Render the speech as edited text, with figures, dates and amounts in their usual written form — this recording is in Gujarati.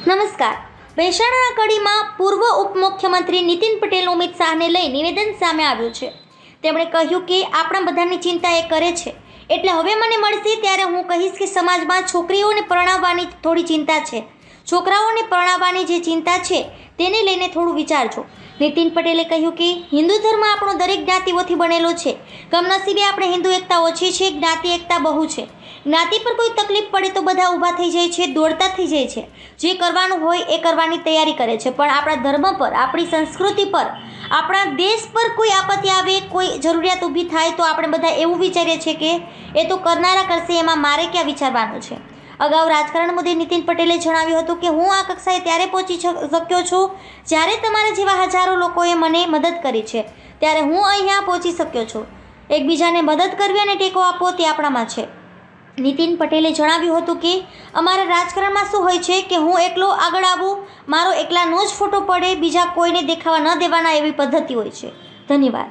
નમસ્કાર. મહેસાણા કડીમાં પૂર્વ ઉપમુખ્યમંત્રી નીતિન પટેલ અમિત શાહને લઈ નિવેદન સામે આવ્યું છે. તેમણે કહ્યું કે આપણા બધાની ચિંતા એ કરે છે, એટલે હવે મને મળશે ત્યારે હું કહીશ કે સમાજમાં છોકરીઓને પરણાવવાની થોડી ચિંતા છે, છોકરાઓને પરણાવવાની જે ચિંતા છે તેને લઈને થોડું વિચારજો. નીતિન પટેલે કહ્યું કે હિન્દુ ધર્મ આપણો દરેક જ્ઞાતિઓથી બનેલો છે. કમનસીબે આપણે હિન્દુ એકતા ઓછી છે, જ્ઞાતિ એકતા બહુ છે. જ્ઞાતિ પર કોઈ તકલીફ પડે તો બધા ઊભા થઈ જાય છે, દોડતા થઈ જાય છે, જે કરવાનું હોય એ કરવાની તૈયારી કરે છે. પણ આપણા ધર્મ પર, આપણી સંસ્કૃતિ પર, આપણા દેશ પર કોઈ આપત્તિ આવે, કોઈ જરૂરિયાત ઊભી થાય તો આપણે બધા એવું વિચારીએ છીએ કે એ તો કરનારા કરશે, એમાં મારે ક્યાં વિચારવાનું છે. અગાઉ રાજકારણ મુદ્દે નીતિન પટેલે જણાવ્યું હતું કે હું આ કક્ષાએ ત્યારે પહોંચી શક્યો છું જ્યારે તમારા જેવા હજારો લોકોએ મને મદદ કરી છે, ત્યારે હું અહીંયા પહોંચી શક્યો છું. એકબીજાને મદદ કરવી અને ટેકો આપવો તે આપણામાં છે. નીતિન પટેલે જણાવ્યું હતું કે અમારા રાજકારણમાં શું હોય છે કે હું એકલો આગળ આવું, મારો એકલાનો જ ફોટો પડે, બીજા કોઈને દેખાવા ન દેવાના, એવી પદ્ધતિ હોય છે. ધન્યવાદ.